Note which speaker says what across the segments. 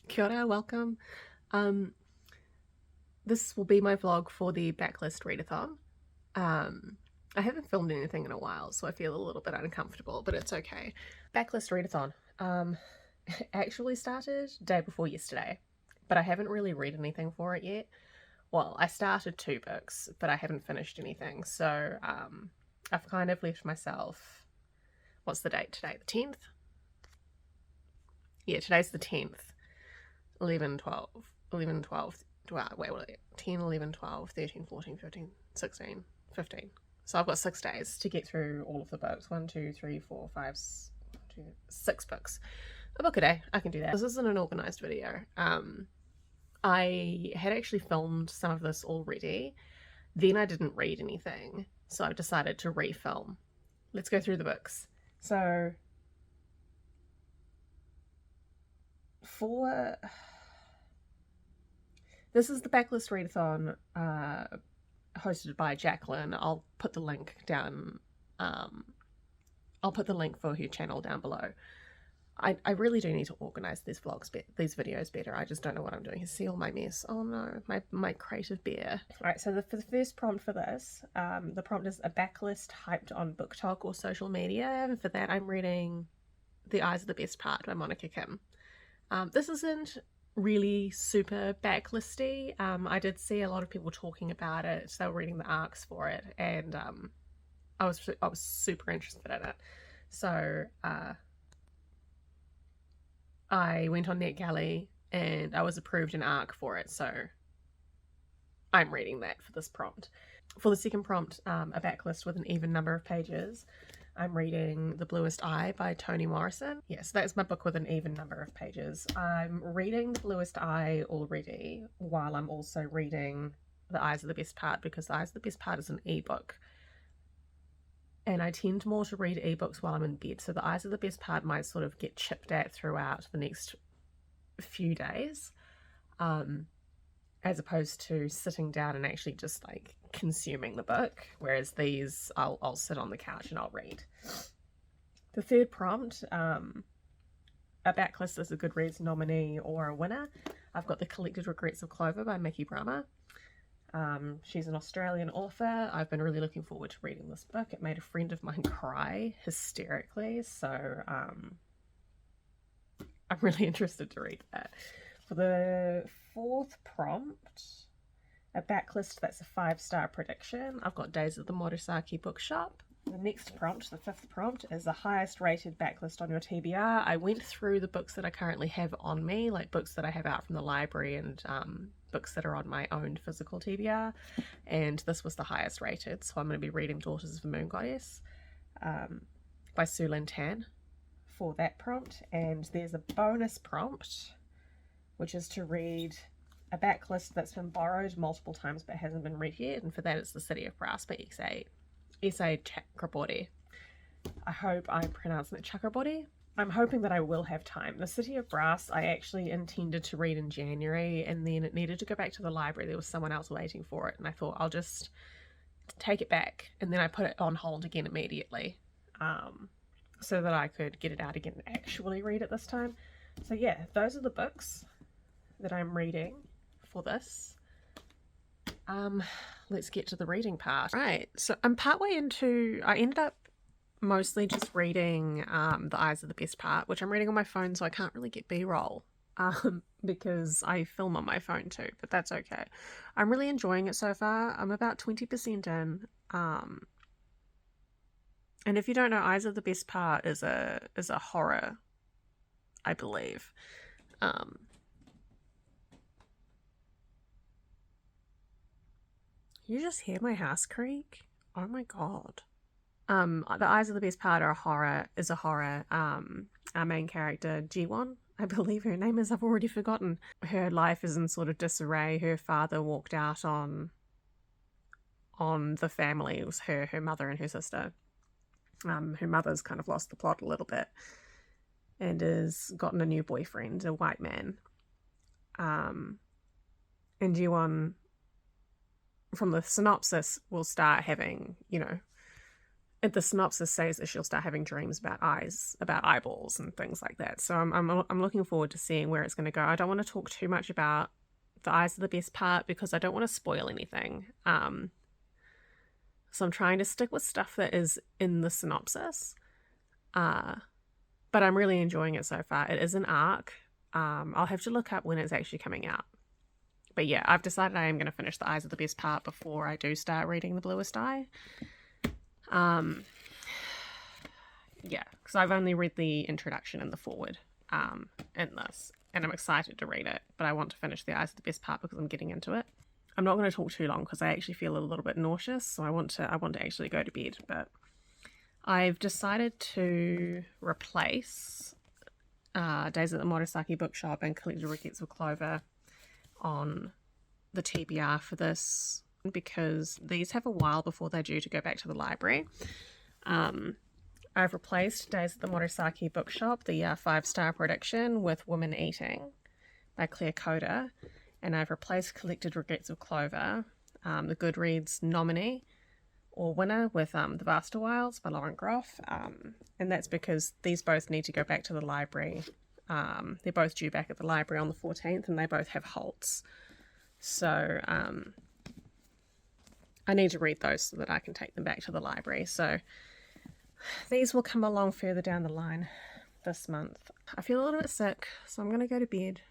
Speaker 1: Kia ora, welcome. Um, this will be my vlog for the Backlist Readathon. I haven't filmed anything in a while, so I feel a little bit uncomfortable, but it's okay. Backlist Readathon actually started day before yesterday, but I haven't really read anything for it yet. Well, I started 2 books, but I haven't finished anything, so I've kind of left myself. What's the date today? The 10th? Yeah, today's the 10th. 11, 12, 11, 12, wait, 10, 11, 12, 13, 14, 15, 16, 15. So I've got 6 days to get through all of the books. 1, 2, 3, 4, 5, 6 books. A book a day. I can do that. This isn't an organised video. I had actually filmed some of this already. Then I didn't read anything, so I've decided to refilm. Let's go through the books. So this is the Backlist Readathon, hosted by Jacqueline. I'll put the link down. I'll put the link for her channel down below. I really do need to organise these videos better. I just don't know what I'm doing. You see all my mess. Oh no, my creative bear. Alright, so for the first prompt for this, the prompt is a backlist hyped on BookTok or social media. And for that, I'm reading The Eyes Are the Best Part by Monica Kim. This isn't really super backlisty. I did see a lot of people talking about it. They were reading the arcs for it, and I was super interested in it. So I went on NetGalley and I was approved an arc for it. So I'm reading that for this prompt. For the second prompt, a backlist with an even number of pages, I'm reading The Bluest Eye by Toni Morrison. Yes, that's my book with an even number of pages. I'm reading The Bluest Eye already, while I'm also reading The Eyes Are the Best Part, because The Eyes Are the Best Part is an ebook. And I tend more to read ebooks while I'm in bed, so The Eyes Are the Best Part might sort of get chipped at throughout the next few days, as opposed to sitting down and actually just like consuming the book, whereas these I'll sit on the couch and I'll read. The third prompt, a backlist is a Goodreads nominee or a winner. I've got The Collected Regrets of Clover by Miki Brahma. She's an Australian author. I've been really looking forward to reading this book. It made a friend of mine cry hysterically, so I'm really interested to read that. For the fourth prompt, a backlist that's a 5-star prediction, I've got Days at the Morisaki Bookshop. The next prompt, the fifth prompt, is the highest rated backlist on your TBR. I went through the books that I currently have on me, like books that I have out from the library and books that are on my own physical TBR, and this was the highest rated, so I'm going to be reading Daughters of the Moon Goddess by Sue Lynn Tan for that prompt. And there's a bonus prompt, which is to read a backlist that's been borrowed multiple times but hasn't been read yet, and for that it's The City of Brass by S.A. Chakraborty. I hope I'm pronouncing it Chakraborty. I'm hoping that I will have time. The City of Brass I actually intended to read in January, and then it needed to go back to the library. There was someone else waiting for it, and I thought I'll just take it back, and then I put it on hold again immediately, so that I could get it out again and actually read it this time. So yeah, those are the books that I'm reading for this. Let's get to the reading part. Right, so I'm partway into, I ended up mostly just reading The Eyes Are the Best Part, which I'm reading on my phone, so I can't really get b-roll because I film on my phone too, but that's okay. I'm really enjoying it so far. I'm about 20% in, and if you don't know, Eyes Are the Best Part is a horror, I believe. You just hear my house creak? Oh my god. The Eyes Are the Best Part is a horror. Our main character, Jiwon, I believe her name is, I've already forgotten. Her life is in sort of disarray. Her father walked out on the family. It was her mother and her sister. Her mother's kind of lost the plot a little bit and has gotten a new boyfriend, a white man. And Jiwon, from the synopsis, will start having, the synopsis says that she'll start having dreams about eyes, about eyeballs and things like that. So I'm looking forward to seeing where it's going to go. I don't want to talk too much about the eyes are the best part because I don't want to spoil anything. So I'm trying to stick with stuff that is in the synopsis. But I'm really enjoying it so far. It is an arc. I'll have to look up when it's actually coming out. But yeah, I've decided I am going to finish the eyes are the best part before I do start reading the bluest eye. Yeah, because I've only read the introduction and the foreword in this, and I'm excited to read it, but I want to finish the eyes are the best part because I'm getting into it. I'm not going to talk too long because I actually feel a little bit nauseous, so I want to actually go to bed. But I've decided to replace Days at the Morisaki Bookshop and Collected Regrets of Clover on the TBR for this because these have a while before they're due to go back to the library. I've replaced Days at the Morisaki Bookshop, the 5-star prediction, with Women Eating by Claire Coda, and I've replaced Collected Regrets of Clover, the Goodreads nominee or winner, with The Vaster Wilds by Lauren Groff, and that's because these both need to go back to the library. They're both due back at the library on the 14th, and they both have halts. So I need to read those so that I can take them back to the library. So these will come along further down the line this month. I feel a little bit sick, so I'm going to go to bed.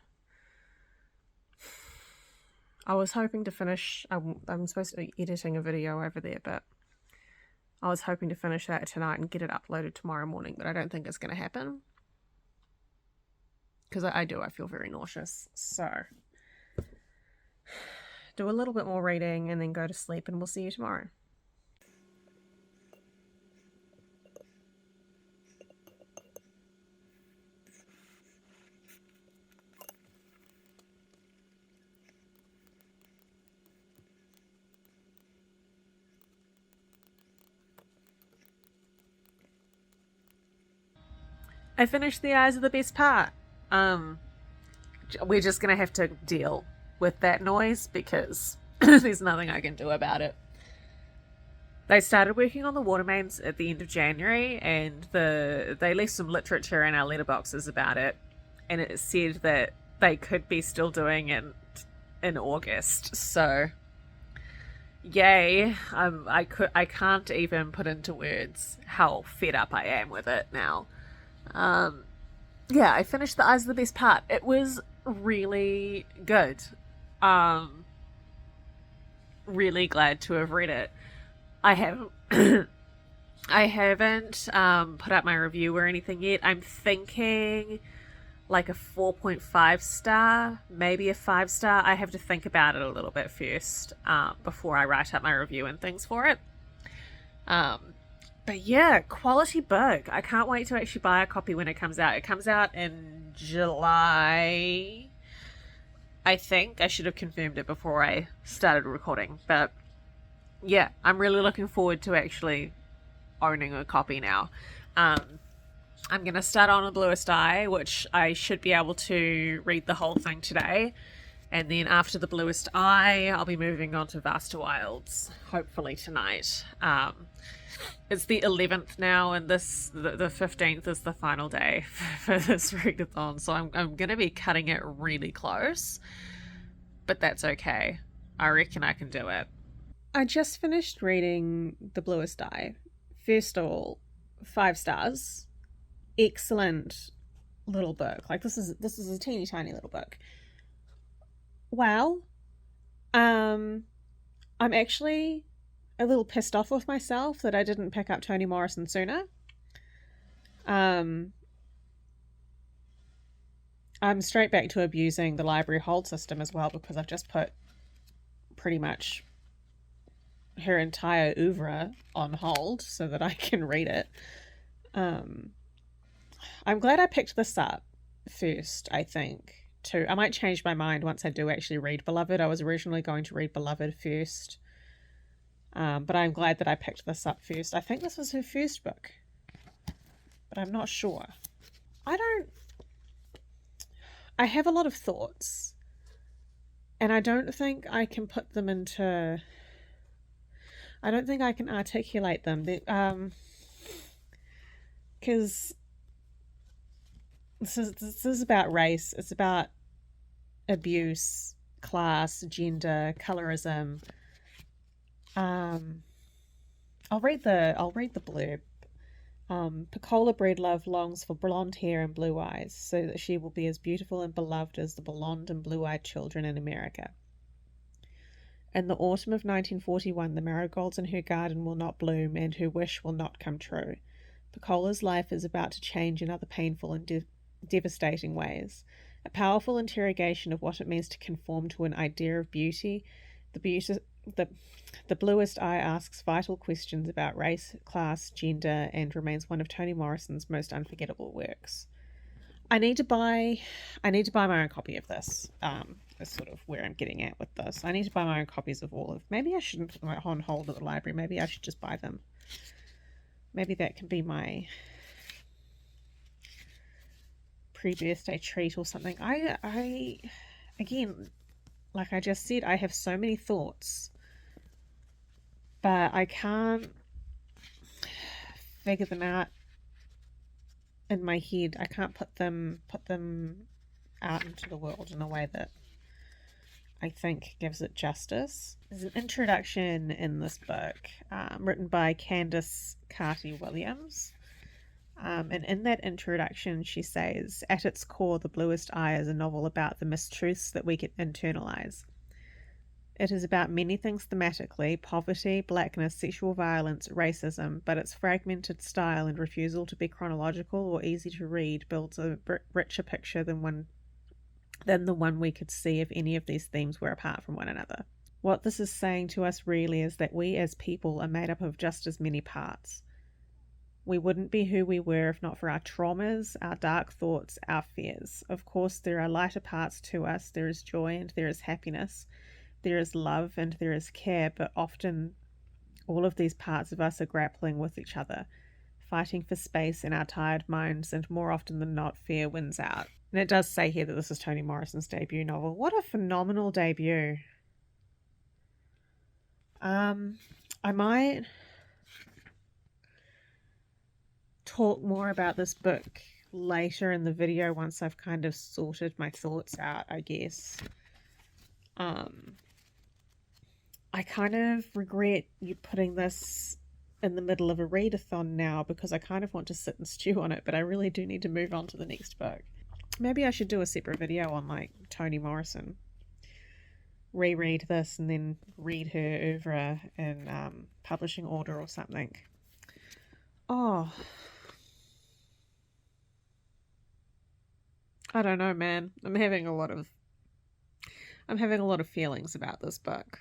Speaker 1: I was hoping to finish, I'm supposed to be editing a video over there, but I was hoping to finish that tonight and get it uploaded tomorrow morning, but I don't think it's going to happen. Because I feel very nauseous. So, do a little bit more reading and then go to sleep, and we'll see you tomorrow. I finished the eyes are the best part. We're just gonna have to deal with that noise because there's nothing I can do about it. They started working on the water mains at the end of January, and they left some literature in our letterboxes about it, and it said that they could be still doing it in August. So, yay! I can't even put into words how fed up I am with it now. Yeah, I finished the eyes are the best part. It was really good. Really glad to have read it. I haven't put up my review or anything yet. I'm thinking like a 4.5 star, maybe a 5 star. I have to think about it a little bit first before I write up my review and things for it. But yeah, quality book. I can't wait to actually buy a copy when it comes out. It comes out in July, I think. I should have confirmed it before I started recording. But yeah, I'm really looking forward to actually owning a copy now. I'm going to start on The Bluest Eye, which I should be able to read the whole thing today. And then after The Bluest Eye, I'll be moving on to Vaster Wilds, hopefully tonight. It's the 11th now, and the 15th is the final day for this readathon, so I'm going to be cutting it really close, but that's okay. I reckon I can do it. I just finished reading The Bluest Eye. First of all, 5 stars. Excellent little book. Like, this is a teeny tiny little book. Wow. I'm actually a little pissed off with myself that I didn't pick up Toni Morrison sooner. I'm straight back to abusing the library hold system as well, because I've just put pretty much her entire oeuvre on hold so that I can read it. I'm glad I picked this up first, I think, too. I might change my mind once I do actually read Beloved. I was originally going to read Beloved first. But I'm glad that I picked this up first. I think this was her first book, but I'm not sure. I have a lot of thoughts, and I don't think I can put them into... I don't think I can articulate them. Because this is about race. It's about abuse, class, gender, colorism. I'll read the blurb. Pecola Breedlove longs for blonde hair and blue eyes, so that she will be as beautiful and beloved as the blonde and blue-eyed children in America. In the autumn of 1941, the marigolds in her garden will not bloom, and her wish will not come true. Pecola's life is about to change in other painful and devastating ways. A powerful interrogation of what it means to conform to an idea of beauty. The Bluest Eye asks vital questions about race, class, gender, and remains one of Toni Morrison's most unforgettable works. I need to buy my own copy of this. That's sort of where I'm getting at with this. I need to buy my own copies of all of. Maybe I shouldn't put them on hold at the library. Maybe I should just buy them. Maybe that can be my pre-birthday treat or something. I again, like I just said, I have so many thoughts, but I can't figure them out in my head. I can't put them out into the world in a way that I think gives it justice. There's an introduction in this book written by Candace Carty-Williams. And in that introduction, she says, at its core, The Bluest Eye is a novel about the mistruths that we can internalize. It is about many things thematically: poverty, blackness, sexual violence, racism, but its fragmented style and refusal to be chronological or easy to read builds a richer picture than the one we could see if any of these themes were apart from one another. What this is saying to us really is that we as people are made up of just as many parts. We wouldn't be who we were if not for our traumas, our dark thoughts, our fears. Of course, there are lighter parts to us. There is joy and there is happiness. There is love and there is care, but often all of these parts of us are grappling with each other, fighting for space in our tired minds, and more often than not, fear wins out. And it does say here that this is Toni Morrison's debut novel. What a phenomenal debut. I might talk more about this book later in the video once I've kind of sorted my thoughts out, I guess. I kind of regret you putting this in the middle of a readathon now, because I kind of want to sit and stew on it, but I really do need to move on to the next book. Maybe I should do a separate video on like Toni Morrison. Reread this and then read her oeuvre in publishing order or something. Oh, I don't know, man. I'm having a lot of feelings about this book.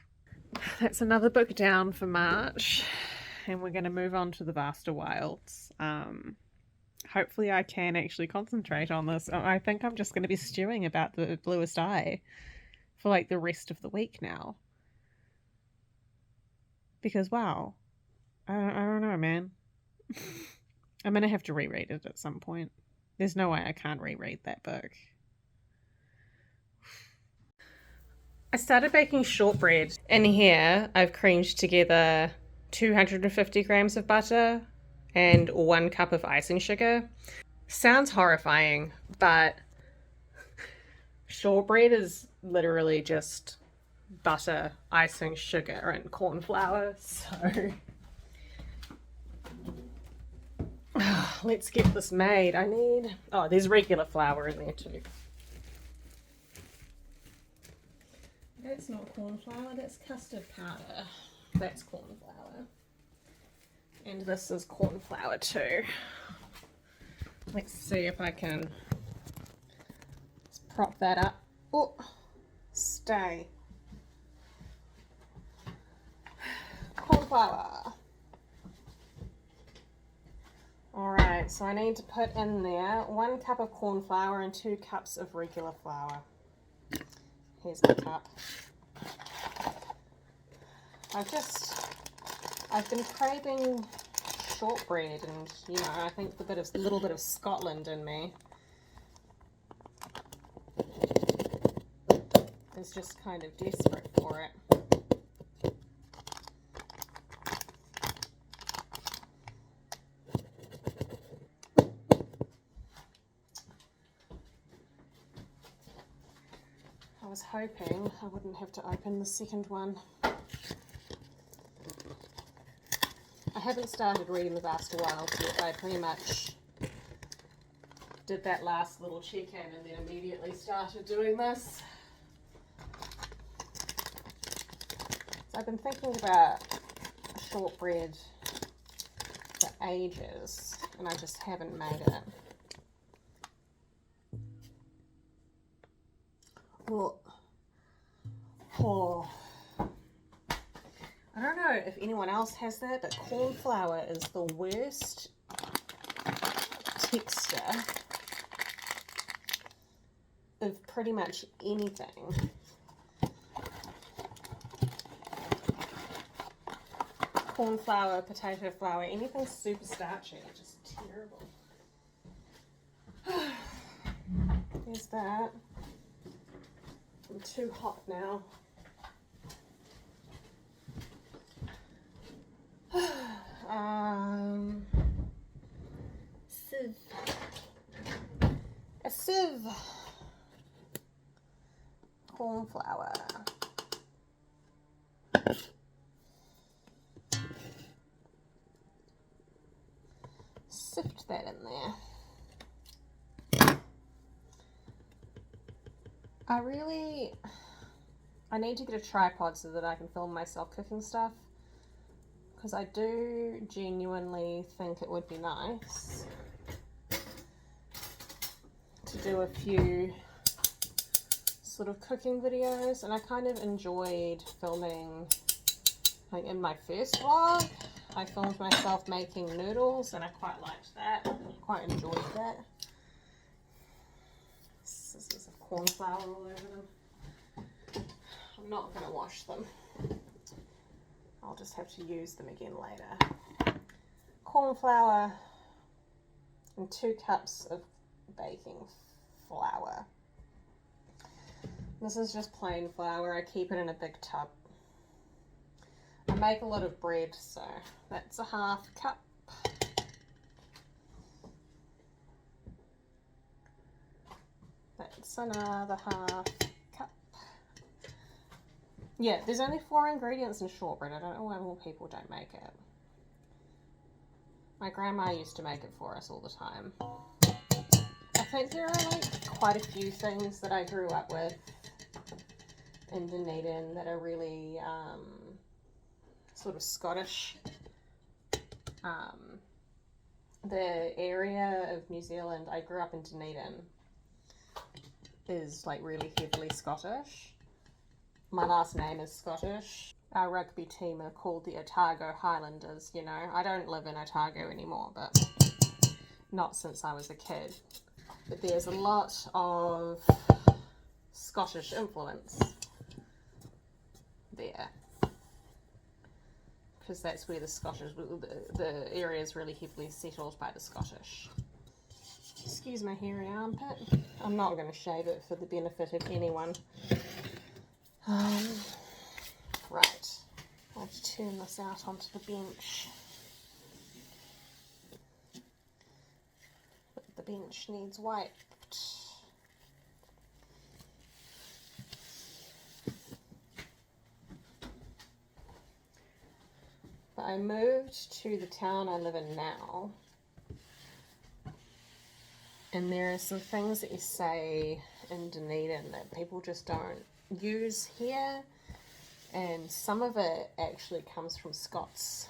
Speaker 1: That's another book down for March, and we're going to move on to The Vaster Wilds. Hopefully I can actually concentrate on this. I think I'm just going to be stewing about The Bluest Eye for like the rest of the week now. Because, wow, I don't know, man. I'm going to have to reread it at some point. There's no way I can't reread that book. I started baking shortbread. In here, I've creamed together 250 grams of butter and 1 cup of icing sugar. Sounds horrifying, but shortbread is literally just butter, icing, sugar, and corn flour. So let's get this made. There's regular flour in there too. That's not corn flour, that's custard powder. That's corn flour. And this is corn flour too. Let's see if I can prop that up. Oh, stay. Corn flour. Alright, so I need to put in there 1 cup of corn flour and 2 cups of regular flour. Here's my cup. I've been craving shortbread, and you know, I think the little bit of Scotland in me is just kind of desperate for it. was hoping I wouldn't have to open the second one. I haven't started reading The Vast Wilds yet. I pretty much did that last little check-in and then immediately started doing this. So I've been thinking about shortbread for ages and I just haven't made it. Oh. I don't know if anyone else has that, but corn flour is the worst texture of pretty much anything. Corn flour, potato flour, anything super starchy, just terrible. There's that. I'm too hot now. Sieve. A sieve. Corn flour. Sift that in there. I need to get a tripod so that I can film myself cooking stuff, because I do genuinely think it would be nice to do a few sort of cooking videos, and I kind of enjoyed filming, like in my first vlog, I filmed myself making noodles and I quite liked that, quite enjoyed that. Scissors of corn flour all over them. I'm not going to wash them. I'll just have to use them again later. Corn flour and 2 cups of baking flour. This is just plain flour. I keep it in a big tub. I make a lot of bread, so that's a 1/2 cup. That's another 1/2 cup. Yeah, there's only 4 ingredients in shortbread. I don't know why more people don't make it. My grandma used to make it for us all the time. I think there are like quite a few things that I grew up with in Dunedin that are really sort of Scottish. The area of New Zealand, I grew up in Dunedin, is like really heavily Scottish. My last name is Scottish. Our rugby team are called the Otago Highlanders, you know. I don't live in Otago anymore, but not since I was a kid. But there's a lot of Scottish influence there, because that's where the Scottish, the area is really heavily settled by the Scottish. Excuse my hairy armpit. I'm not going to shave it for the benefit of anyone. Right, I'll have to turn this out onto the bench. The bench needs wiped. But I moved to the town I live in now, and there are some things that you say in Dunedin that people just don't use here, and some of it actually comes from Scots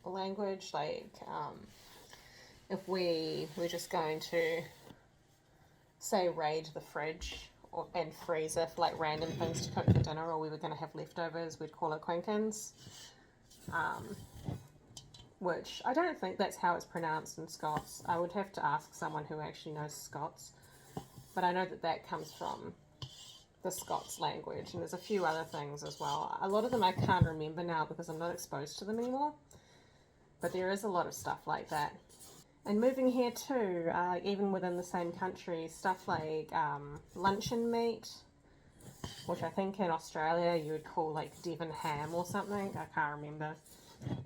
Speaker 1: language, like if we're just going to say raid the fridge and freezer for like random things to cook for dinner, or we were going to have leftovers, we'd call it quinkins, which I don't think that's how it's pronounced in Scots. I would have to ask someone who actually knows Scots, but I know that that comes from the Scots language, and there's a few other things as well. A lot of them I can't remember now because I'm not exposed to them anymore, but there is a lot of stuff like that. And moving here too, even within the same country, stuff like luncheon meat, which I think in Australia you would call like Devon ham or something, I can't remember.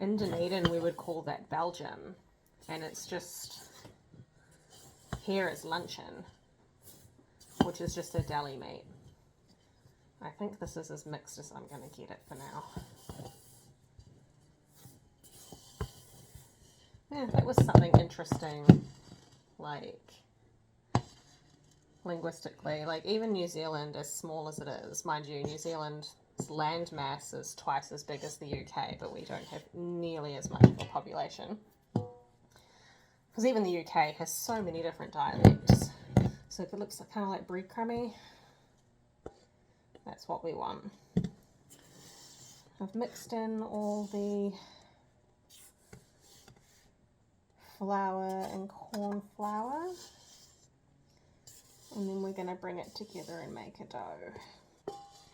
Speaker 1: In Dunedin we would call that Belgium, and it's just, here it's luncheon, which is just a deli meat. I think this is as mixed as I'm going to get it for now. Yeah, that was something interesting, like linguistically, like even New Zealand, as small as it is, mind you, New Zealand's land mass is twice as big as the UK, but we don't have nearly as much of a population. Because even the UK has so many different dialects. So if it looks kind of like breadcrumby, that's what we want. I've mixed in all the flour and corn flour, and then we're going to bring it together and make a dough.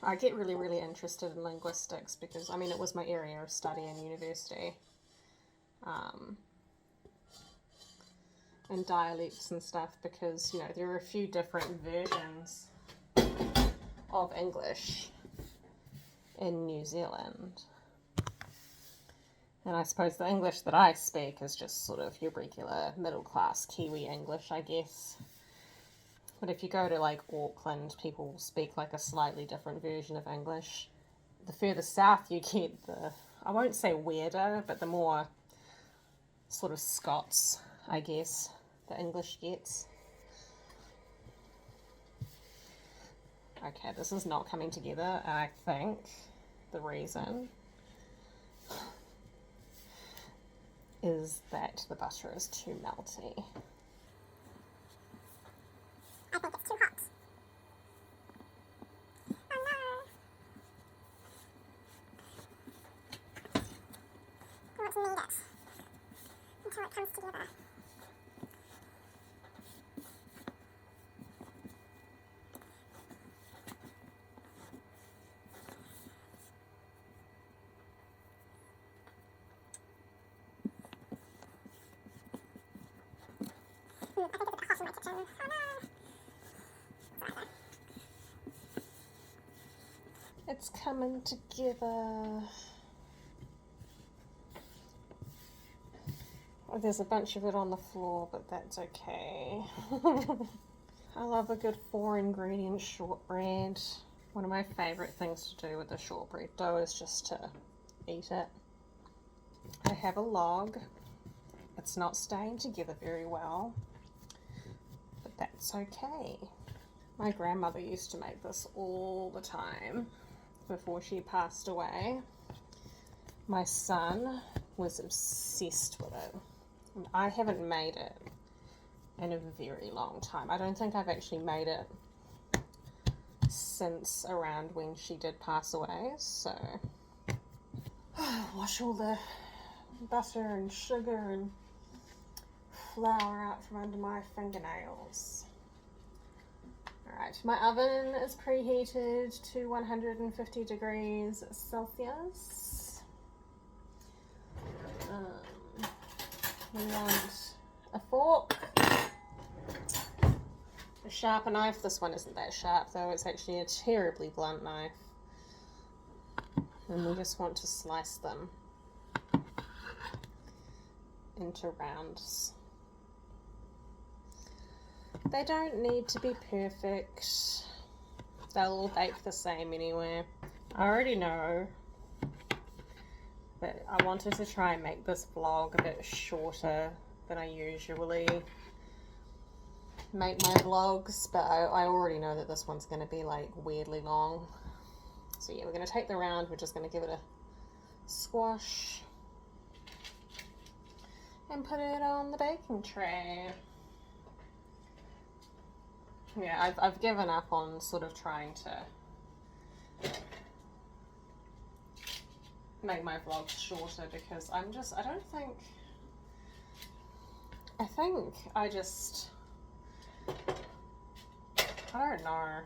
Speaker 1: I get really, really interested in linguistics because, I mean, it was my area of study in university. And dialects and stuff because, you know, there are a few different versions of English in New Zealand. And I suppose the English that I speak is just sort of your regular middle-class Kiwi English, I guess. But if you go to, like, Auckland, people speak, like, a slightly different version of English. The further south you get, I won't say weirder, but the more sort of Scots, I guess, the English gets. Okay, this is not coming together, and I think the reason is that the butter is too melty.
Speaker 2: I think it's too hot. Oh no! I want to knead it until it comes together. I think it's a bit hot in my kitchen. Oh no! Sorry.
Speaker 1: It's coming together. Oh, there's a bunch of it on the floor, but that's okay. I love a good 4-ingredient shortbread. One of my favourite things to do with the shortbread dough is just to eat it. I have a log. It's not staying together very well, but that's okay. My grandmother used to make this all the time before she passed away. My son was obsessed with it. And I haven't made it in a very long time. I don't think I've actually made it since around when she did pass away, so wash all the butter and sugar and flour out from under my fingernails. Alright, my oven is preheated to 150 degrees Celsius. We want a fork, a sharper knife. This one isn't that sharp though, it's actually a terribly blunt knife. And we just want to slice them into rounds. They don't need to be perfect. They'll all bake the same anyway. I already know, but I wanted to try and make this vlog a bit shorter than I usually make my vlogs, but I already know that this one's going to be like weirdly long. So yeah, we're going to take the round, we're just going to give it a squash and put it on the baking tray. Yeah, I've given up on sort of trying to make my vlogs shorter because I don't know.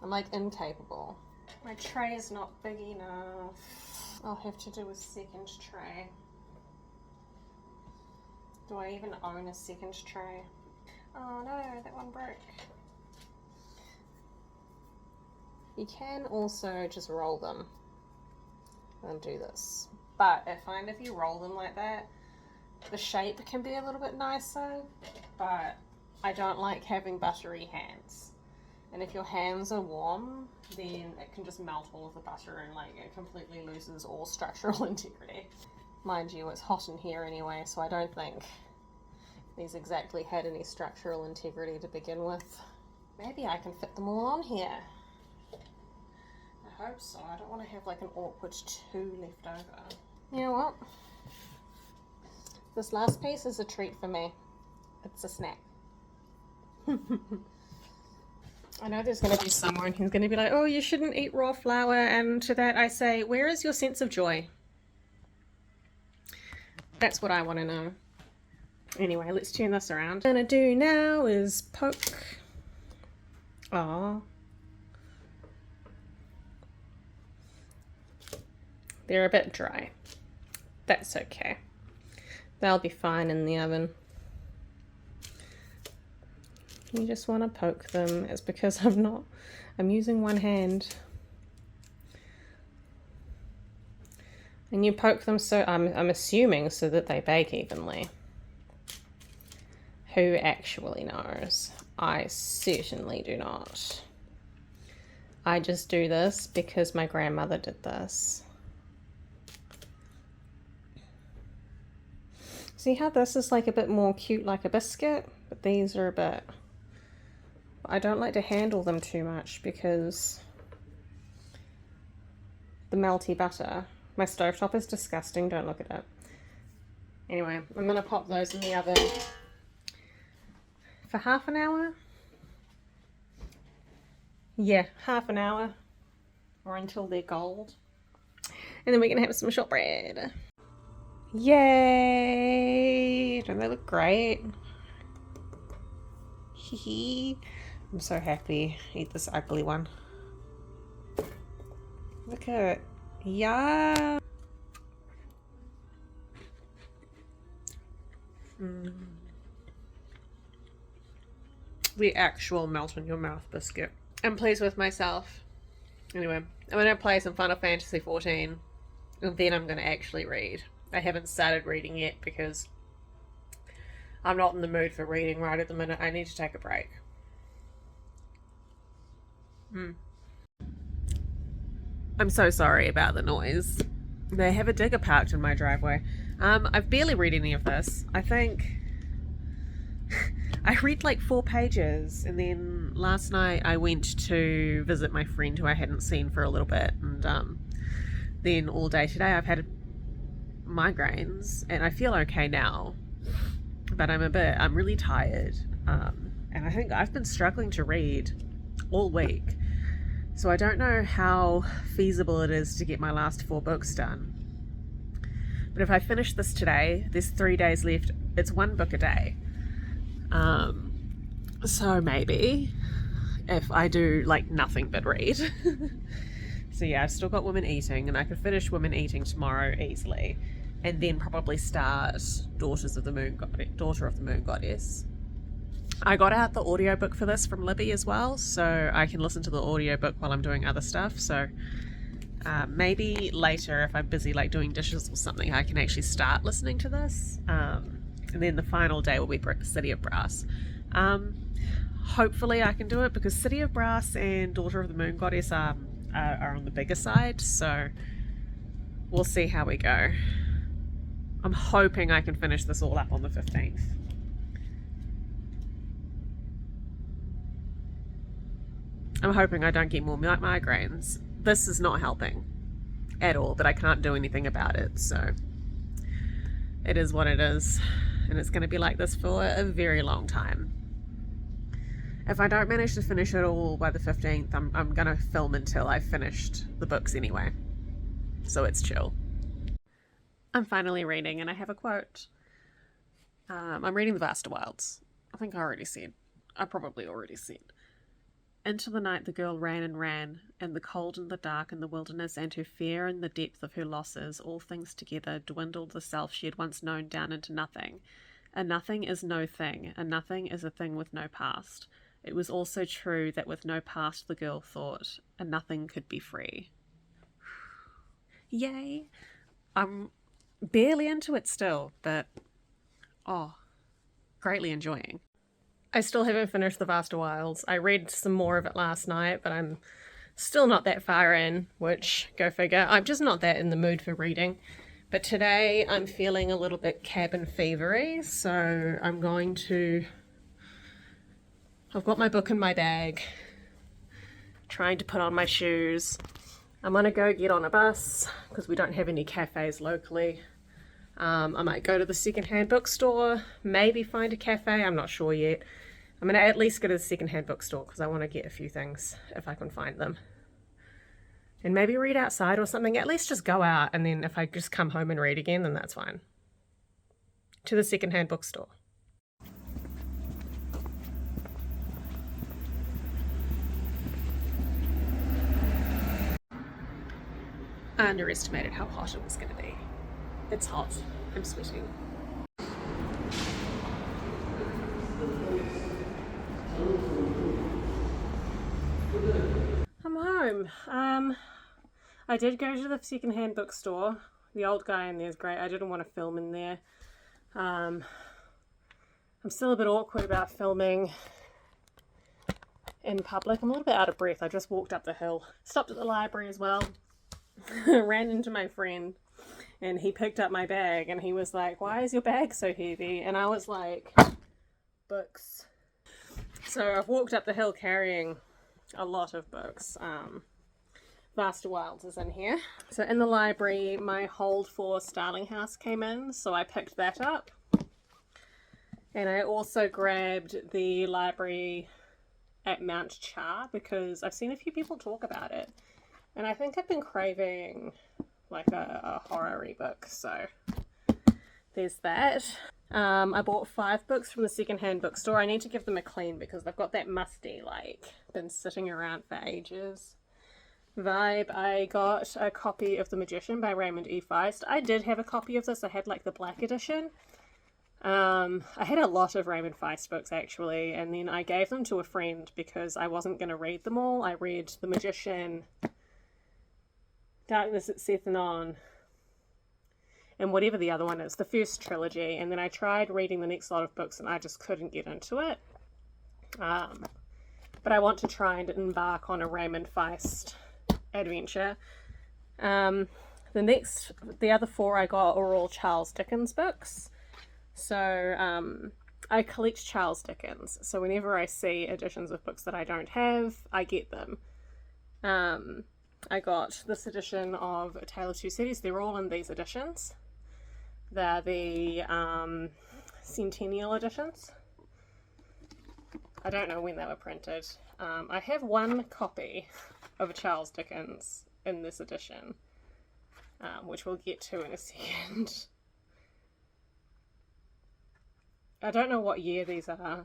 Speaker 1: I'm like incapable. My tray is not big enough. I'll have to do a second tray. Do I even own a second tray? Oh no, that one broke. You can also just roll them and do this. But I find if you roll them like that, the shape can be a little bit nicer, but I don't like having buttery hands. And if your hands are warm, then it can just melt all of the butter and like it completely loses all structural integrity. Mind you, it's hot in here anyway, so I don't think these exactly had any structural integrity to begin with. Maybe I can fit them all on here. I hope so. I don't want to have like an awkward 2 left over. You know what? This last piece is a treat for me. It's a snack. I know there's going to be someone who's going to be like, oh, you shouldn't eat raw flour. And to that I say, where is your sense of joy? That's what I want to know. Anyway, let's turn this around. What I'm going to do now is poke. Aww. They're a bit dry. That's okay. They'll be fine in the oven. You just want to poke them. It's because I'm using one hand. And you poke them so, I'm assuming so that they bake evenly. Who actually knows? I certainly do not. I just do this because my grandmother did this. See how this is like a bit more cute like a biscuit? But these are a bit... I don't like to handle them too much because the melty butter. My stovetop is disgusting, don't look at it. Anyway, I'm going to pop those in the oven for half an hour. Yeah, half an hour or until they're gold. And then we're going to have some shortbread. Yay! Don't they look great? Hee. I'm so happy. Eat this ugly one. Look at it. Yeah. The actual melt in your mouth biscuit. I'm pleased with myself. Anyway, I'm going to play some Final Fantasy 14 and then I'm going to actually read. I haven't started reading yet because I'm not in the mood for reading right at the minute. I need to take a break. I'm so sorry about the noise. They have a digger parked in my driveway. I've barely read any of this. I think I read like 4 pages and then last night I went to visit my friend who I hadn't seen for a little bit, and then all day today I've had migraines and I feel okay now, but I'm really tired, and I think I've been struggling to read all week, so I don't know how feasible it is to get my last 4 books done. But if I finish this today, there's 3 days left. It's 1 book a day, so maybe if I do like nothing but read. So yeah, I've still got Women Eating, and I could finish Women Eating tomorrow easily, and then probably start Daughter of the Moon Goddess. I got out the audiobook for this from Libby as well, so I can listen to the audiobook while I'm doing other stuff. So maybe later, if I'm busy like doing dishes or something, I can actually start listening to this. And then the final day will be City of Brass. Hopefully I can do it because City of Brass and Daughter of the Moon Goddess are on the bigger side, so we'll see how we go. I'm hoping I can finish this all up on the 15th. I'm hoping I don't get more migraines. This is not helping at all, but I can't do anything about it, so it is what it is, and it's going to be like this for a very long time. If I don't manage to finish it all by the 15th, I'm going to film until I've finished the books anyway, so it's chill. I'm finally reading, and I have a quote. I'm reading The Vaster Wilds. I think I probably already said. Into the night the girl ran and ran, and the cold and the dark and the wilderness and her fear and the depth of her losses, all things together, dwindled the self she had once known down into nothing. A nothing is no thing, a nothing is a thing with no past. It was also true that with no past, the girl thought, a nothing could be free. Yay! I'm barely into it still, but greatly enjoying. I still haven't finished The Vaster Wilds. I read some more of it last night, but I'm still not that far in, which, go figure. I'm just not that in the mood for reading. But today I'm feeling a little bit cabin fevery, so I'm going to... I've got my book in my bag, trying to put on my shoes. I'm gonna go get on a bus, because we don't have any cafes locally. I might go to the secondhand bookstore, maybe find a cafe, I'm not sure yet. I'm gonna at least go to the secondhand bookstore because I want to get a few things if I can find them. And maybe read outside or something, at least just go out, and then if I just come home and read again, then that's fine. To the secondhand bookstore. I underestimated how hot it was going to be. It's hot. I'm sweating. I'm home. I did go to the secondhand bookstore. The old guy in there is great. I didn't want to film in there. I'm still a bit awkward about filming in public. I'm a little bit out of breath. I just walked up the hill. Stopped at the library as well. Ran into my friend. And he picked up my bag and he was like, "Why is your bag so heavy?" And I was like, "Books." So I've walked up the hill carrying a lot of books. Vaster Wilds is in here. So in the library, my Hold for Starling House came in, so I picked that up. And I also grabbed the library at Mount Char because I've seen a few people talk about it. And I think I've been craving like a horror-y book, so there's that. I bought 5 books from the secondhand bookstore. I need to give them a clean because they've got that musty, like, been sitting around for ages vibe. I got a copy of The Magician by Raymond E. Feist. I did have a copy of this. I had like the black edition. I had a lot of Raymond Feist books actually, and then I gave them to a friend because I wasn't going to read them all. I read The Magician, Darkness at Seth and On, and whatever the other one is, the first trilogy, and then I tried reading the next lot of books and I just couldn't get into it. But I want to try and embark on a Raymond Feist adventure. The other 4 I got are all Charles Dickens books. So I collect Charles Dickens, so whenever I see editions of books that I don't have, I get them. I got this edition of A Tale of Two Cities. They're all in these editions. They're the centennial editions. I don't know when they were printed. I have 1 copy of a Charles Dickens in this edition, which we'll get to in a second. I don't know what year these are.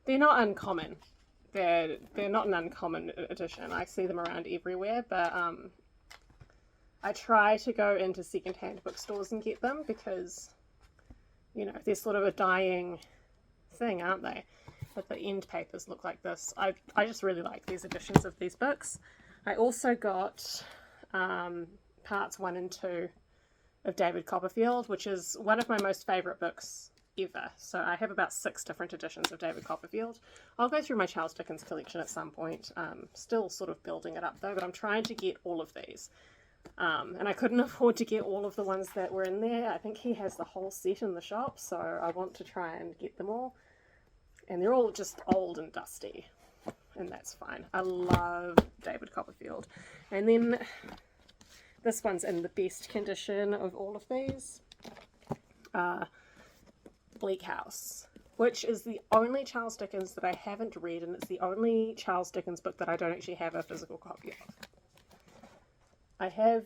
Speaker 1: They're not uncommon. They're not an uncommon edition. I see them around everywhere, but I try to go into secondhand bookstores and get them because, you know, they're sort of a dying thing, aren't they? But the end papers look like this. I just really like these editions of these books. I also got parts 1 and 2 of David Copperfield, which is one of my most favourite books ever. So I have about 6 different editions of David Copperfield. I'll go through my Charles Dickens collection at some point. Still sort of building it up though, but I'm trying to get all of these. And I couldn't afford to get all of the ones that were in there. I think he has the whole set in the shop, so I want to try and get them all. And they're all just old and dusty, and that's fine. I love David Copperfield. And then this one's in the best condition of all of these. Bleak House, which is the only Charles Dickens that I haven't read, and it's the only Charles Dickens book that I don't actually have a physical copy of. I have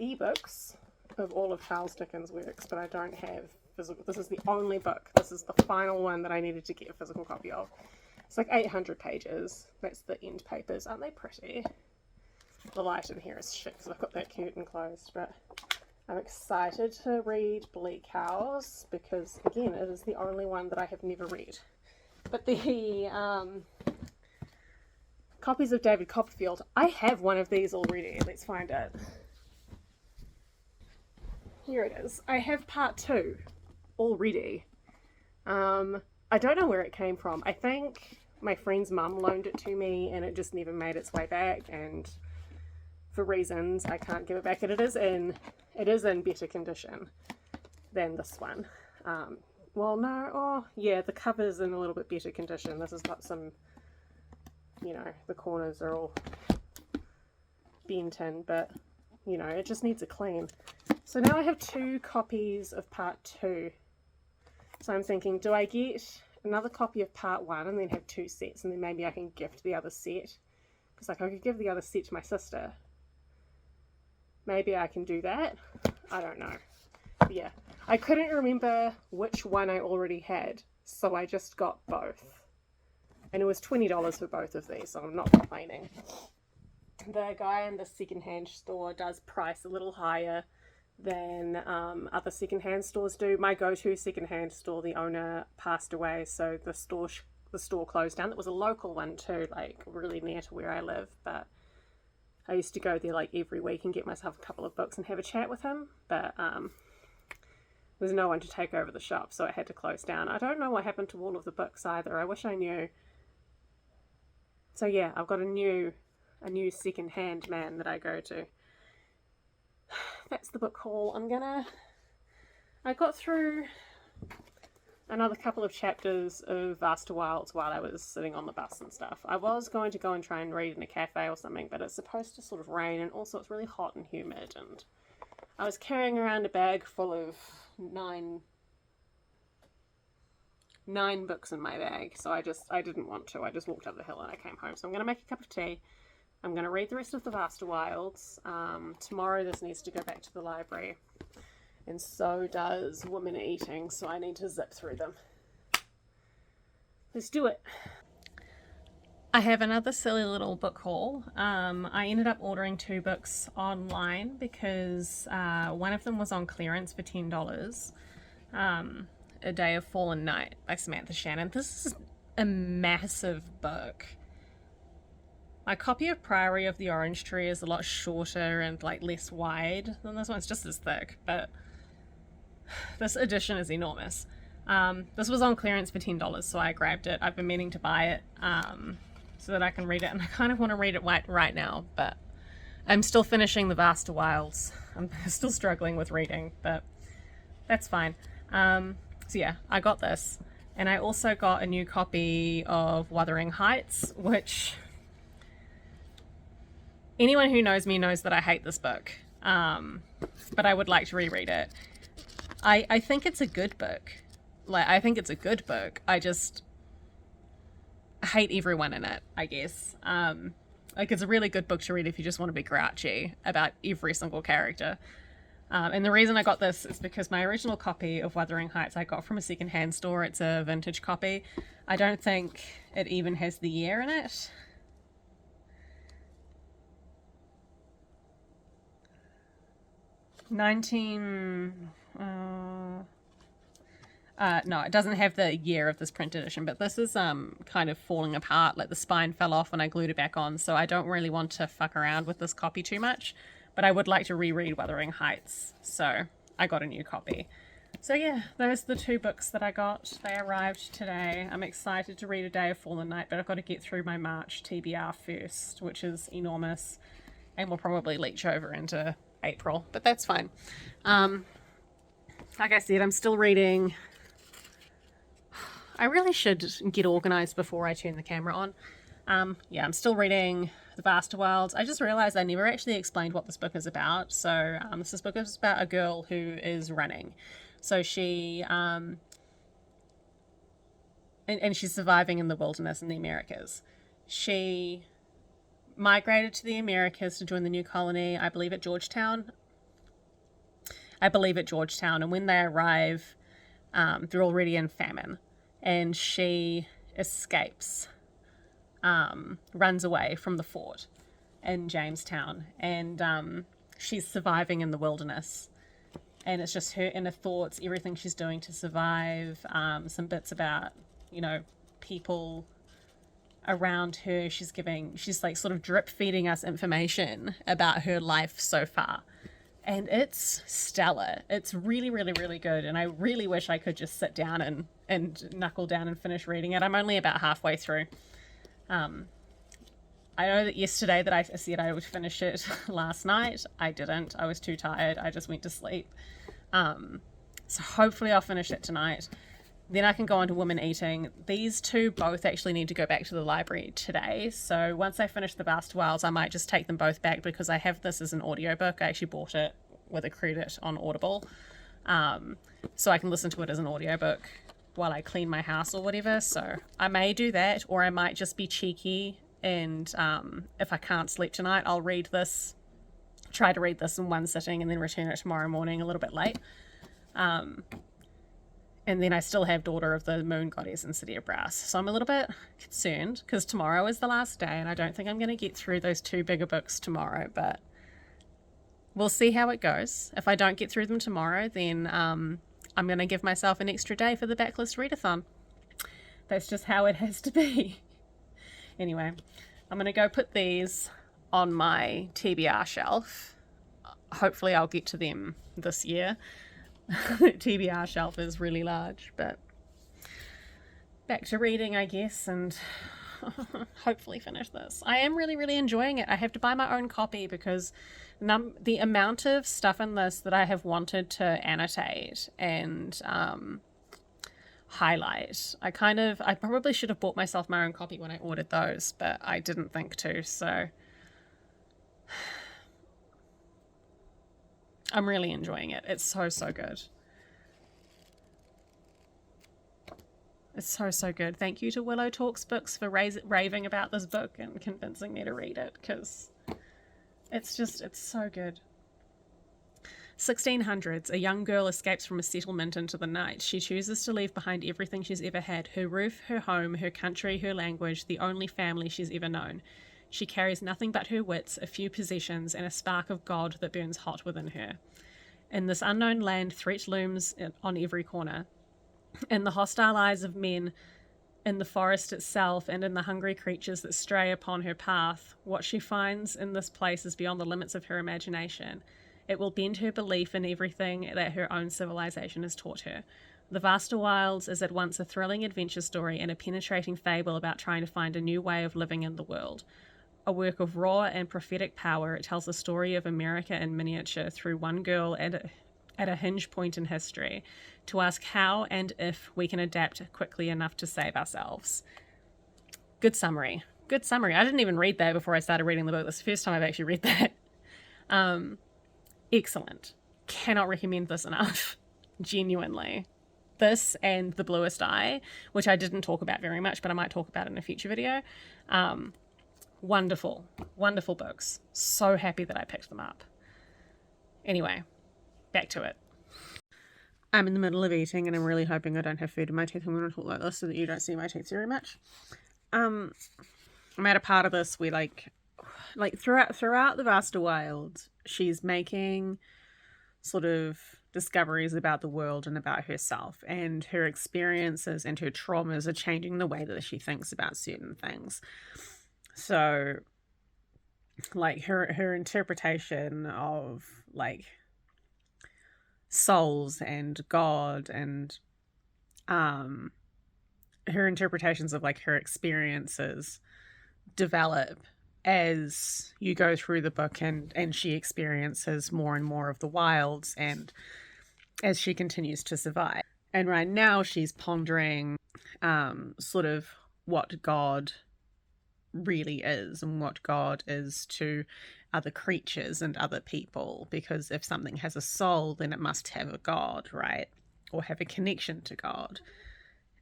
Speaker 1: ebooks of all of Charles Dickens' works, but I don't have physical. This is the only book. This is the final one that I needed to get a physical copy of. It's like 800 pages. That's the end papers. Aren't they pretty? The light in here is shit because I've got that curtain closed, but I'm excited to read Bleak House because, again, it is the only one that I have never read. But the copies of David Copperfield, I have one of these already. Let's find it. Here it is. I have part 2 already. I don't know where it came from. I think my friend's mum loaned it to me and it just never made its way back, and for reasons I can't give it back. And it is in better condition than this one. Well, no, oh yeah, the cover's in a little bit better condition. This has got some, you know, the corners are all bent in, but you know, it just needs a clean. So now I have 2 copies of part 2. So I'm thinking, do I get another copy of part 1 and then have 2 sets, and then maybe I can gift the other set? Because like I could give the other set to my sister. Maybe I can do that. I don't know. But yeah, I couldn't remember which one I already had, so I just got both. And it was $20 for both of these, so I'm not complaining. The guy in the secondhand store does price a little higher than other secondhand stores do. My go-to secondhand store, the owner passed away, so the store closed down. It was a local one too, like really near to where I live, but I used to go there like every week and get myself a couple of books and have a chat with him, but there's no one to take over the shop, so it had to close down. I don't know what happened to all of the books either. I wish I knew. So yeah, I've got a new second-hand man that I go to. That's the book haul. I got through another couple of chapters of Vaster Wilds while I was sitting on the bus and stuff. I was going to go and try and read in a cafe or something, but it's supposed to sort of rain, and also it's really hot and humid, and I was carrying around a bag full of nine books in my bag, so I didn't want to. I just walked up the hill and I came home. So I'm going to make a cup of tea. I'm going to read the rest of the Vaster Wilds. Tomorrow this needs to go back to the library, and so does Women Eating, so I need to zip through them. Let's do it. I have another silly little book haul. I ended up ordering 2 books online because one of them was on clearance for $10. A Day of Fallen Night by Samantha Shannon. This is a massive book. My copy of Priory of the Orange Tree is a lot shorter and like less wide than this one. It's just as thick, but this edition is enormous. This was on clearance for $10, so I grabbed it. I've been meaning to buy it so that I can read it, and I kind of want to read it right now, but I'm still finishing the Vaster Wilds. I'm still struggling with reading, but that's fine. So yeah, I got this, and I also got a new copy of Wuthering Heights, which anyone who knows me knows that I hate this book, but I would like to reread it. I think it's a good book. Like, I think it's a good book. I just hate everyone in it, I guess. Like, it's a really good book to read if you just want to be grouchy about every single character. And the reason I got this is because my original copy of Wuthering Heights I got from a secondhand store. It's a vintage copy. I don't think it even has the year in it. No, it doesn't have the year of this print edition, but this is kind of falling apart. Like, the spine fell off when I glued it back on, so I don't really want to fuck around with this copy too much, but I would like to reread Wuthering Heights, so I got a new copy. So yeah, those are the 2 books that I got. They arrived today. I'm excited to read A Day of Fallen Night, but I've got to get through my March TBR first, which is enormous, and will probably leach over into April, but that's fine. Like I said, I'm still reading. I really should get organized before I turn the camera on. Yeah, I'm still reading The Vaster Wilds. I just realized I never actually explained what this book is about. So this book is about a girl who is running. So she and she's surviving in the wilderness in the Americas. She migrated to the Americas to join the new colony, I believe at Georgetown. And when they arrive, they're already in famine, and she escapes, runs away from the fort in Jamestown, and she's surviving in the wilderness, and it's just her inner thoughts, everything she's doing to survive, some bits about, you know, people around her. She's like sort of drip feeding us information about her life so far, and it's stellar. It's really, really, really good, and I really wish I could just sit down and and knuckle down and finish reading it. I'm only about halfway through. I know that yesterday that I said I would finish it last night. I didn't. I was too tired. I just went to sleep. So hopefully I'll finish it tonight. Then I can go on to Women Eating. These two both actually need to go back to the library today. So once I finish The Vast Wilds, I might just take them both back because I have this as an audiobook. I actually bought it with a credit on Audible. So I can listen to it as an audiobook while I clean my house or whatever. So I may do that, or I might just be cheeky and if I can't sleep tonight, I'll try to read this in one sitting and then return it tomorrow morning a little bit late. And then I still have Daughter of the Moon Goddess and City of Brass. So I'm a little bit concerned because tomorrow is the last day and I don't think I'm going to get through those two bigger books tomorrow, but we'll see how it goes. If I don't get through them tomorrow, then I'm going to give myself an extra day for the Backlist Readathon. That's just how it has to be. Anyway, I'm going to go put these on my TBR shelf. Hopefully I'll get to them this year. TBR shelf is really large, but back to reading, I guess, and hopefully finish this. I am really, really enjoying it. I have to buy my own copy because the amount of stuff in this that I have wanted to annotate and highlight. I probably should have bought myself my own copy when I ordered those, but I didn't think to, so I'm really enjoying it. It's so, so good. It's so, so good. Thank you to Willow Talks Books for raving about this book and convincing me to read it, because it's so good. 1600s, a young girl escapes from a settlement into the night. She chooses to leave behind everything she's ever had, her roof, her home, her country, her language, the only family she's ever known. She carries nothing but her wits, a few possessions, and a spark of God that burns hot within her. In this unknown land, threat looms on every corner. In the hostile eyes of men, in the forest itself, and in the hungry creatures that stray upon her path, what she finds in this place is beyond the limits of her imagination. It will bend her belief in everything that her own civilization has taught her. The Vaster Wilds is at once a thrilling adventure story and a penetrating fable about trying to find a new way of living in the world. A work of raw and prophetic power, it tells the story of America in miniature through one girl at a hinge point in history, to ask how and if we can adapt quickly enough to save ourselves. Good summary. Good summary. I didn't even read that before I started reading the book. This is the first time I've actually read that. Excellent. Cannot recommend this enough. Genuinely. This and The Bluest Eye, which I didn't talk about very much, but I might talk about in a future video. Wonderful. Wonderful books. So happy that I picked them up. Anyway, back to it. I'm in the middle of eating and I'm really hoping I don't have food in my teeth. I'm going to talk like this so that you don't see my teeth very much. I'm at a part of this where like throughout the Vaster Wilds, she's making sort of discoveries about the world and about herself, and her experiences and her traumas are changing the way that she thinks about certain things. So like her interpretation of like souls and God and her interpretations of like her experiences develop as you go through the book, and she experiences more and more of the wilds and as she continues to survive. And right now she's pondering sort of what God really is and what God is to other creatures and other people, because if something has a soul then it must have a God, right? Or have a connection to God.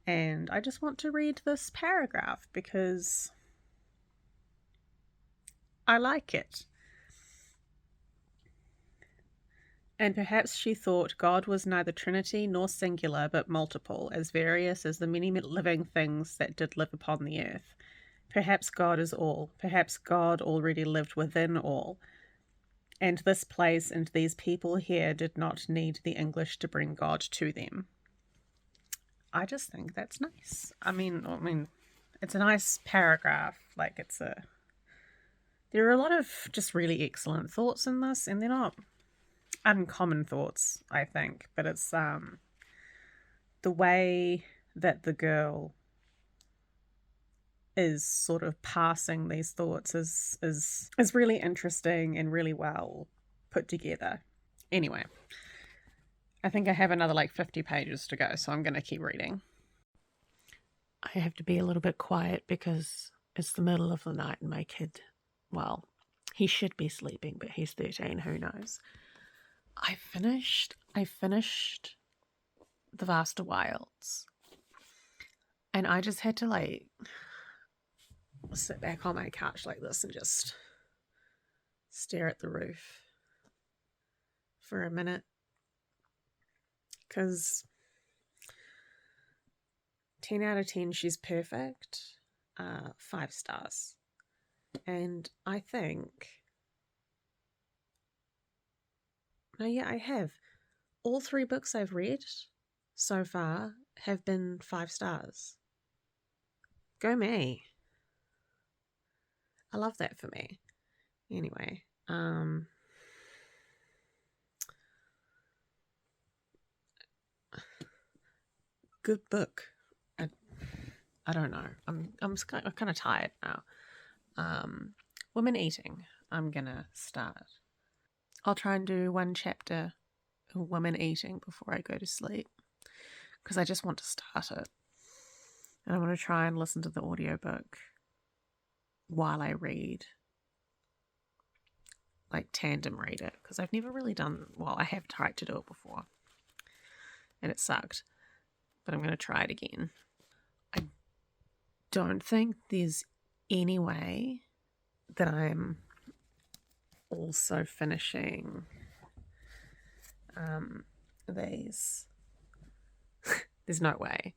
Speaker 1: And I just want to read this paragraph because I like it. And perhaps she thought God was neither Trinity nor singular, but multiple, as various as the many living things that did live upon the earth. Perhaps God is all. Perhaps God already lived within all. And this place and these people here did not need the English to bring God to them. I just think that's nice. I mean, it's a nice paragraph. Like there are a lot of just really excellent thoughts in this, and they're not uncommon thoughts, I think, but it's the way that the girl is sort of passing these thoughts is really interesting and really well put together. Anyway, I think I have another like 50 pages to go, so I'm going to keep reading. I have to be a little bit quiet because it's the middle of the night and my kid, well, he should be sleeping, but he's 13, who knows. I finished The Vaster Wilds, and I just had to like sit back on my couch like this and just stare at the roof for a minute, because 10 out of 10, she's perfect. 5 stars. And I think, no, yeah, I have. All 3 books I've read so far have been 5 stars. Go me. I love that for me. Anyway, good book. I don't know. I'm kind of tired now. Women Eating. I'm gonna start. I'll try and do 1 chapter of Women Eating before I go to sleep, because I just want to start it. And I want to try and listen to the audiobook while I read. Like tandem read it, because I've never really done, well, I have tried to do it before and it sucked, but I'm going to try it again. I don't think there's any way that I'm also finishing these. There's no way.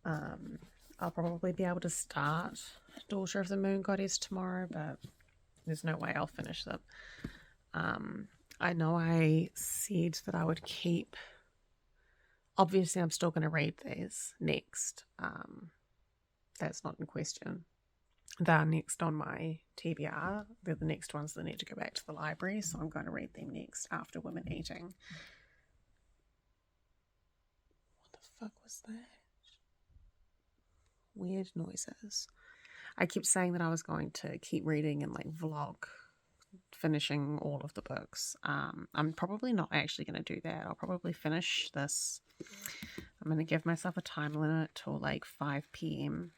Speaker 1: I'll probably be able to start Daughter of the Moon Goddess tomorrow, but there's no way I'll finish them. I know I said that I would keep. Obviously, I'm still going to read these next. That's not in question. They're next on my TBR. They're the next ones that need to go back to the library, so I'm going to read them next after Women Eating. What the fuck was that? Weird noises. I kept saying that I was going to keep reading and like vlog finishing all of the books. I'm probably not actually going to do that. I'll probably finish this. I'm going to give myself a time limit till like 5 p.m.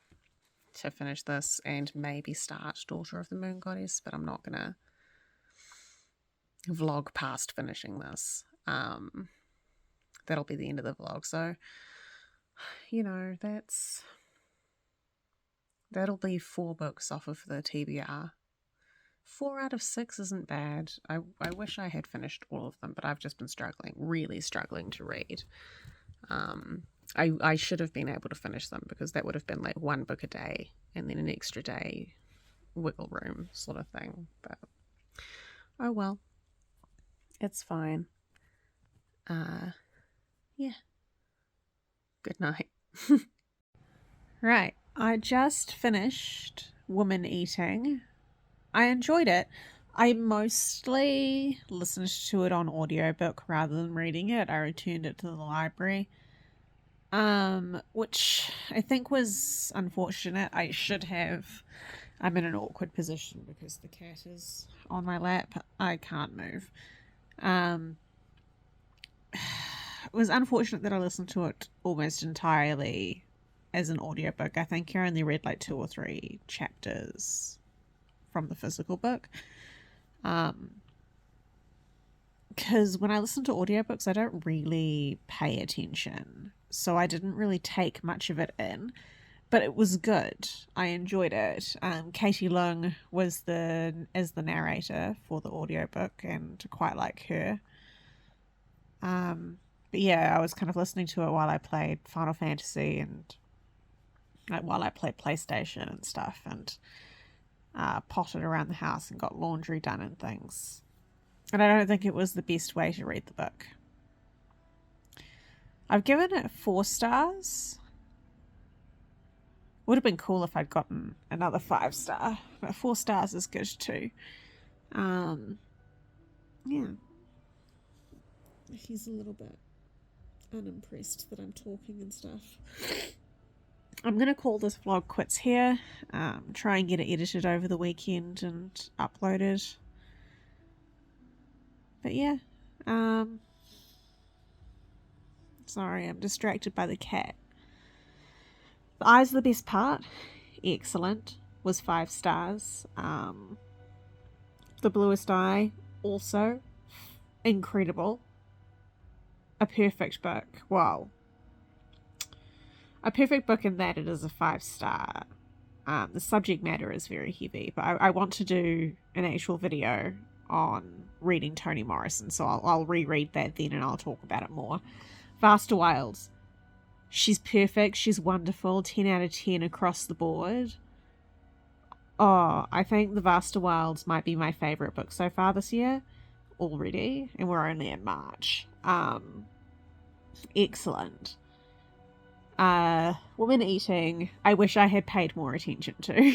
Speaker 1: to finish this and maybe start Daughter of the Moon Goddess, but I'm not going to vlog past finishing this. That'll be the end of the vlog. So, you know, that'll be 4 books off of the TBR. 4 out of 6 isn't bad. I wish I had finished all of them, but I've just been really struggling to read. I should have been able to finish them, because that would have been like 1 book a day and then an extra day wiggle room sort of thing. But oh well, it's fine. Yeah. Good night. Right, I just finished Women Eating. I enjoyed it. I mostly listened to it on audiobook rather than reading it. I returned it to the library, which I think was unfortunate. I should have. I'm in an awkward position because the cat is on my lap. I can't move. It was unfortunate that I listened to it almost entirely as an audiobook. I think I only read like 2 or 3 chapters from the physical book. Because when I listen to audiobooks, I don't really pay attention. So I didn't really take much of it in. But it was good. I enjoyed it. Katie Leung was the narrator for the audiobook, and quite like her. But yeah, I was kind of listening to it while I played Final Fantasy and like while I played PlayStation and stuff, and potted around the house and got laundry done and things. And I don't think it was the best way to read the book. I've given it 4 stars. Would have been cool if I'd gotten another 5 star, but 4 stars is good too. Yeah. He's a little bit unimpressed that I'm talking and stuff. I'm going to call this vlog quits here. Try and get it edited over the weekend and uploaded. But yeah. Sorry, I'm distracted by the cat. The eyes are the best part. Excellent. Was 5 stars. The Bluest Eye, also incredible. A perfect book. Wow. A perfect book in that it is a 5 star. The subject matter is very heavy, but I want to do an actual video on reading Toni Morrison, so I'll reread that then and I'll talk about it more. Vaster Wilds. She's perfect. She's wonderful. 10 out of 10 across the board. Oh, I think The Vaster Wilds might be my favourite book so far this year already, and we're only in March. Excellent. Woman Eating, I wish I had paid more attention to,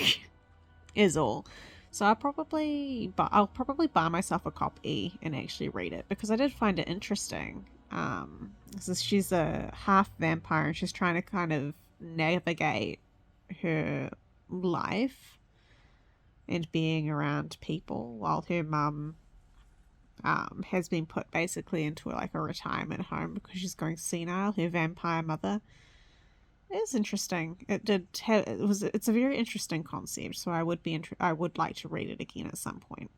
Speaker 1: is all. So I'll probably buy myself a copy and actually read it, because I did find it interesting. She's a half vampire and she's trying to kind of navigate her life and being around people while her mum has been put basically into like a retirement home because she's going senile, her vampire mother. It's interesting. It's a very interesting concept, so I would like to read it again at some point.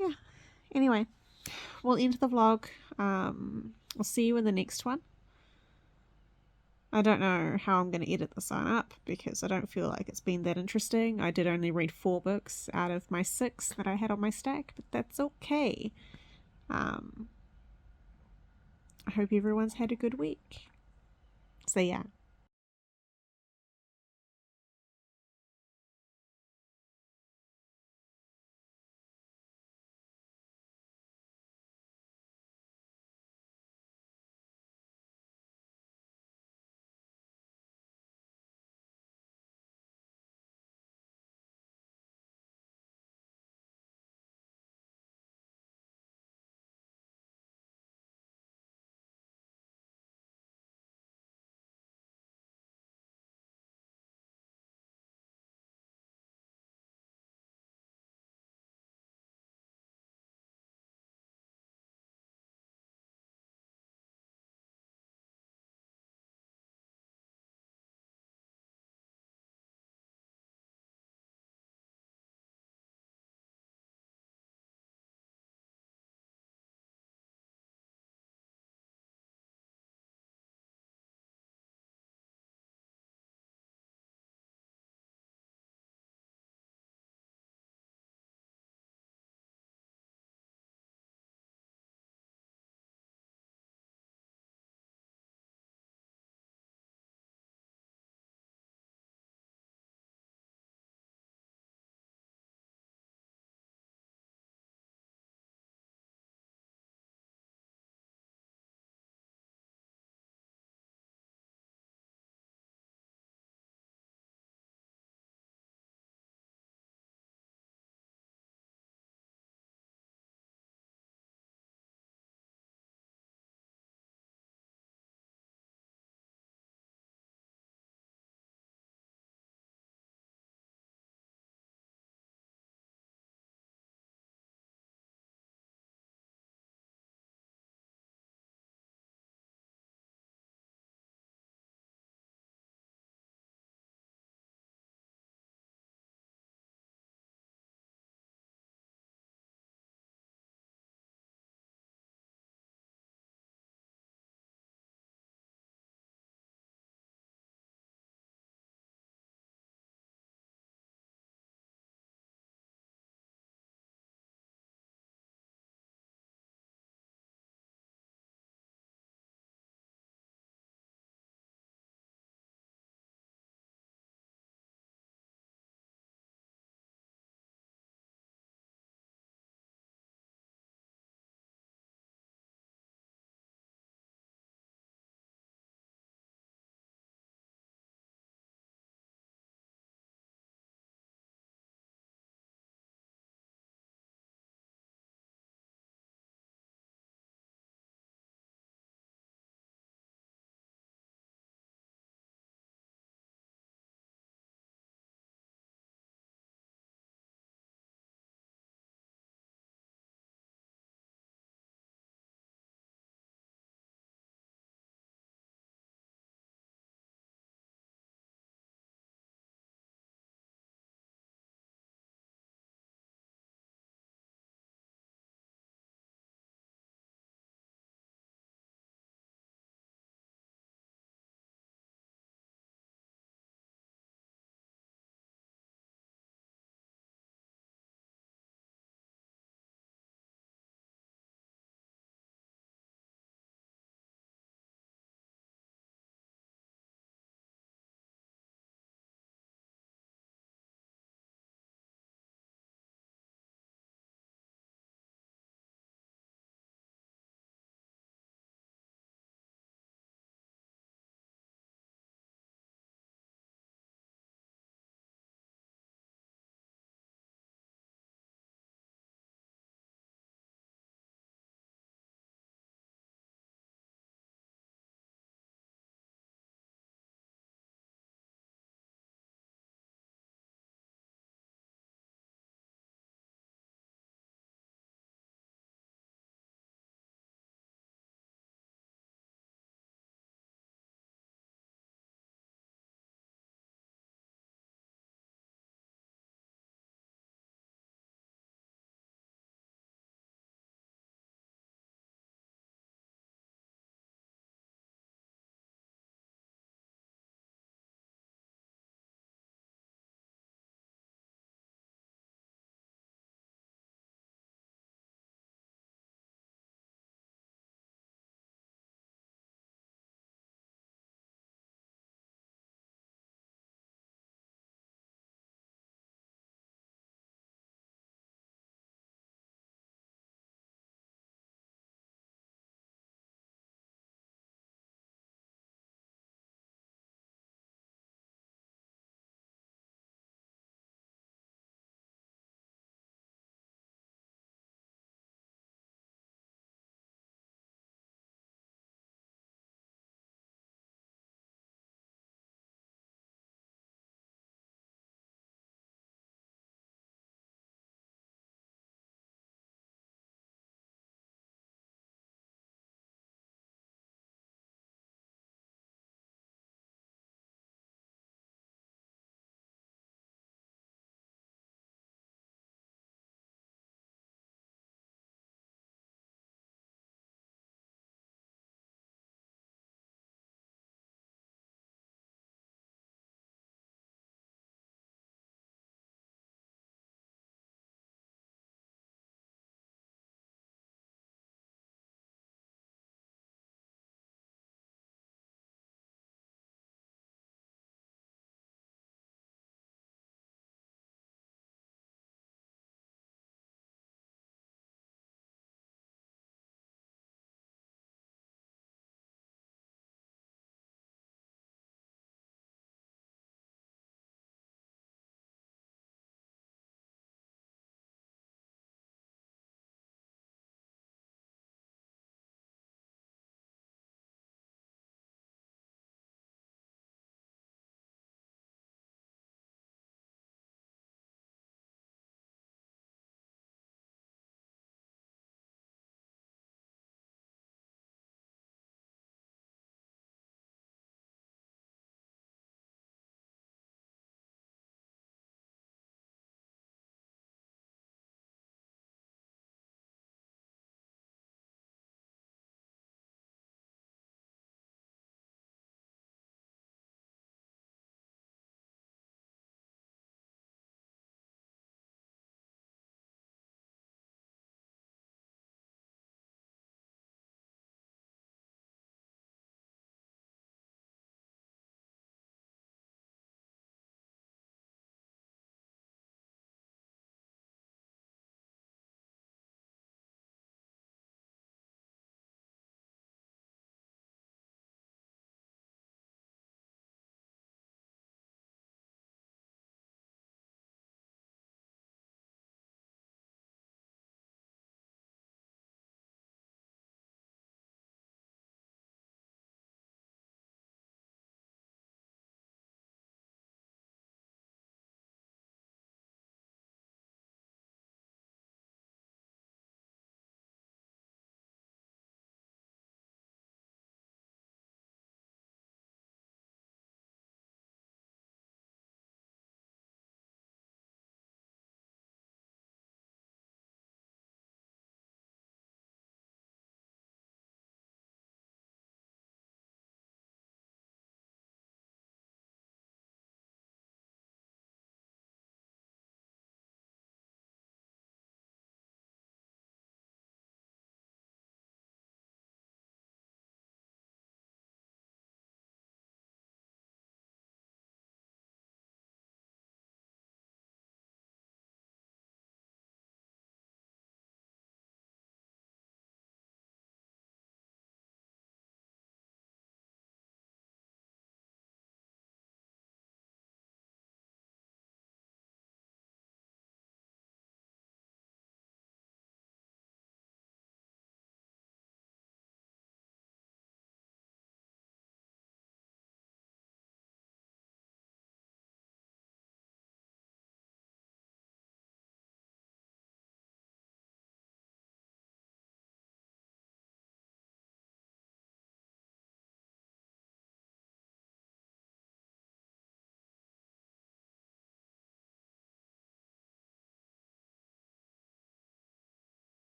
Speaker 1: Yeah. Anyway, we'll end the vlog. I'll see you in the next one. I don't know how I'm going to edit this one up because I don't feel like it's been that interesting. I did only read 4 books out of my 6 that I had on my stack, but that's okay. I hope everyone's had a good week. So yeah.